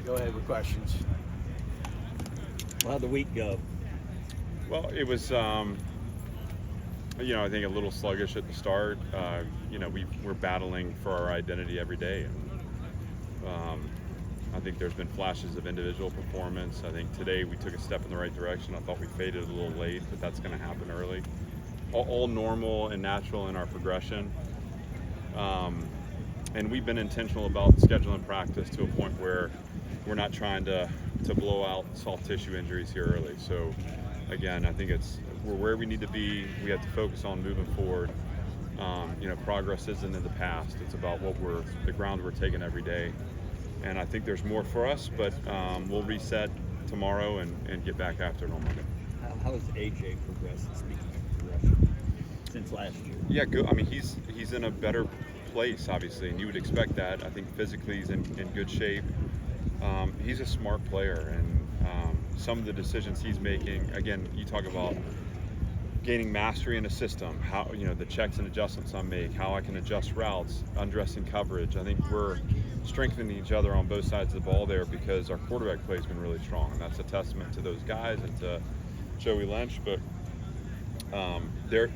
go ahead with questions. How'd the week go? Well, it was, I think a little sluggish at the start. We're battling for our identity every day. And, I think there's been flashes of individual performance. I think today we took a step in the right direction. I thought we faded a little late, but that's going to happen early. All normal and natural in our progression. And we've been intentional about scheduling practice to a point where we're not trying to blow out soft tissue injuries here early. So again, I think we're where we need to be. We have to focus on moving forward. Progress isn't in the past. It's about the ground we're taking every day. And I think there's more for us, but we'll reset tomorrow and get back after it on Monday. How has AJ progressed, speaking of progression, since last year? Yeah, good. I mean, he's in a better place, obviously, and you would expect that. I think physically he's in good shape. He's a smart player, and some of the decisions he's making, again, you talk about gaining mastery in a system, how, the checks and adjustments I make, how I can adjust routes, undressing coverage. I think we're strengthening each other on both sides of the ball there because our quarterback play has been really strong, and that's a testament to those guys and to Joey Lynch. But they're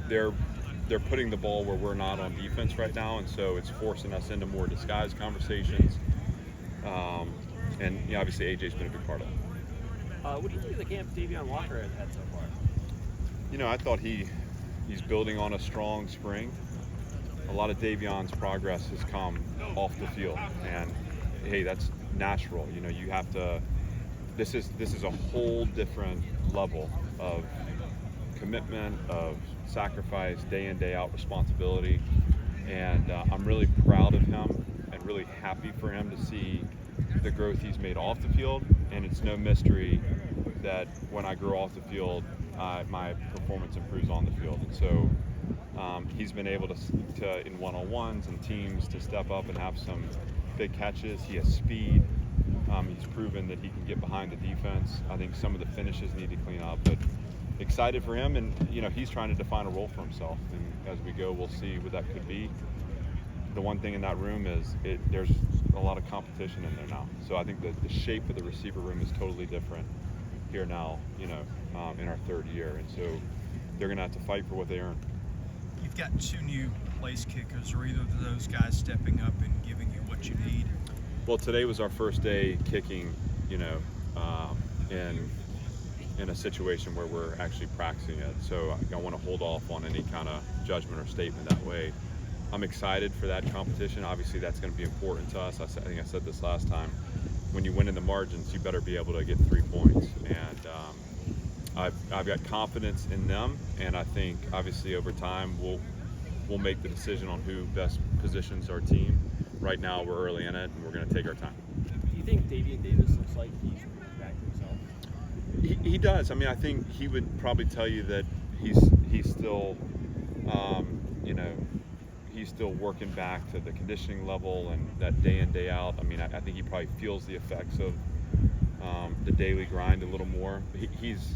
putting the ball where we're not on defense right now, and so it's forcing us into more disguised conversations. And obviously AJ's been a big part of it. What do you think of the camp Davion Walker has had so far? I thought he's building on a strong spring. A lot of Davion's progress has come off the field, and hey, that's natural. You have to. This is a whole different level of commitment, of sacrifice, day in, day out responsibility, and I'm really proud of him and really happy for him to see the growth he's made off the field. And it's no mystery that when I grow off the field, my performance improves on the field. And so he's been able to in one-on-ones and teams to step up and have some big catches. He has speed. He's proven that he can get behind the defense. I think some of the finishes need to clean up, but excited for him. And he's trying to define a role for himself. And as we go, we'll see what that could be. The one thing in that room is there's a lot of competition in there now. So I think the shape of the receiver room is totally different here now, in our third year. And so they're going to have to fight for what they earn. You've got two new place kickers. Are either of those guys stepping up and giving you what you need? Well, today was our first day kicking, in a situation where we're actually practicing it. So I want to hold off on any kind of judgment or statement that way. I'm excited for that competition. Obviously, that's going to be important to us. I think I said this last time. When you win in the margins, you better be able to get 3 points. And I've got confidence in them, and I think obviously over time we'll make the decision on who best positions our team. Right now we're early in it, and we're going to take our time. Do you think Davion Davis looks like he's back to himself? He does. I mean, I think he would probably tell you that he's still, he's still working back to the conditioning level and that day in, day out. I mean, I think he probably feels the effects of the daily grind a little more. He's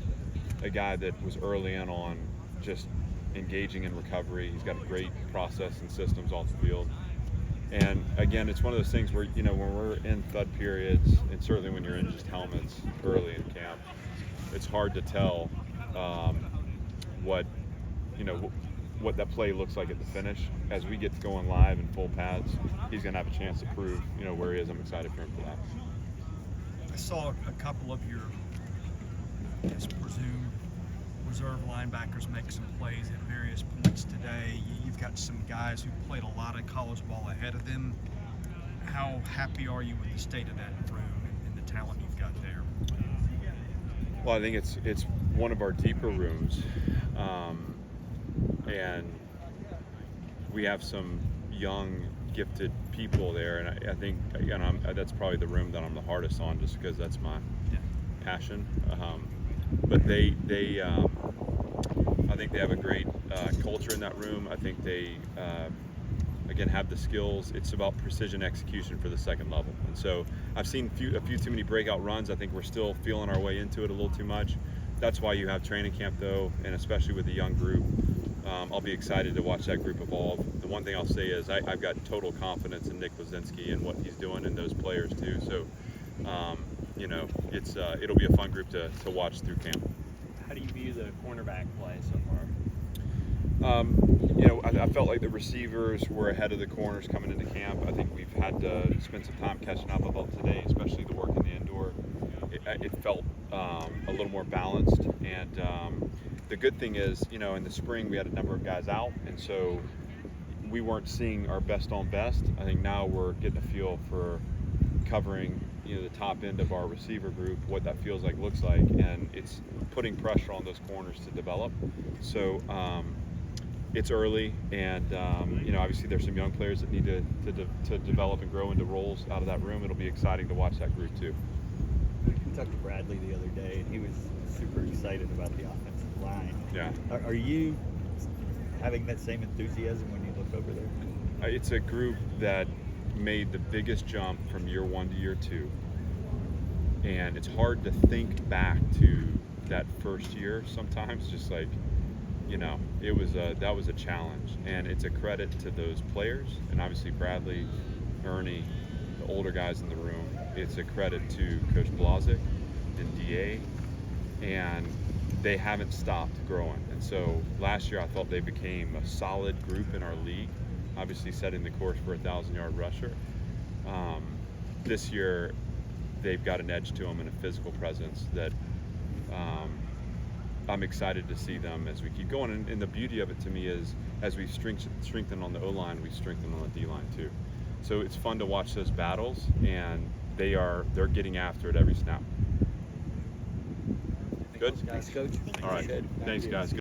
a guy that was early in on just engaging in recovery. He's got a great process and systems off the field. And again, it's one of those things where, when we're in thud periods, and certainly when you're in just helmets early in camp, it's hard to tell what that play looks like at the finish. As we get going live in full pads, he's going to have a chance to prove, where he is. I'm excited for him for that. I saw a couple of your, presumed reserve linebackers make some plays at various points today. You've got some guys who played a lot of college ball ahead of them. How happy are you with the state of that room and the talent you've got there? Well, I think it's one of our deeper rooms, and we have some young, gifted people there, and I think that's probably the room that I'm the hardest on, just because that's my passion. But they I think they have a great culture in that room. I think they again have the skills. It's about precision execution for the second level, and so I've seen a few too many breakout runs. I think we're still feeling our way into it a little too much. That's why you have training camp, though, and especially with the young group. I'll be excited to watch that group evolve. The one thing I'll say is I've got total confidence in Nick Lazinski and what he's doing and those players too. So you know, it'll be a fun group to watch through camp. How do you view the cornerback play so far? You know, I felt like the receivers were ahead of the corners coming into camp. I think we've had to spend some time catching up about today, especially the work in the indoor. It felt a little more balanced, and the good thing is, you know, in the spring we had a number of guys out, and so we weren't seeing our best on best. I think now we're getting a feel for covering, you know, the top end of our receiver group, what that feels like, looks like, and it's putting pressure on those corners to develop. So it's early, and you know, obviously there's some young players that need to develop and grow into roles out of that room. It'll be exciting to watch that group too. We talked to Bradley the other day, and he was super excited about the offensive line. Yeah. Are you having that same enthusiasm when you look over there? It's a group that made the biggest jump from year 1 to year 2, and it's hard to think back to that first year sometimes, just like, you know, that was a challenge, and it's a credit to those players, and obviously Bradley, Ernie, the older guys in the room. It's a credit to Coach Blazik and DA, and they haven't stopped growing. And so last year I thought they became a solid group in our league, obviously setting the course for a 1,000-yard rusher. This year they've got an edge to them and a physical presence that I'm excited to see them as we keep going. And the beauty of it to me is, as we strengthen on the O-line, we strengthen on the D-line too. So it's fun to watch those battles, and they're getting after it every snap. Good? Thanks, Coach. All right. Thanks, guys.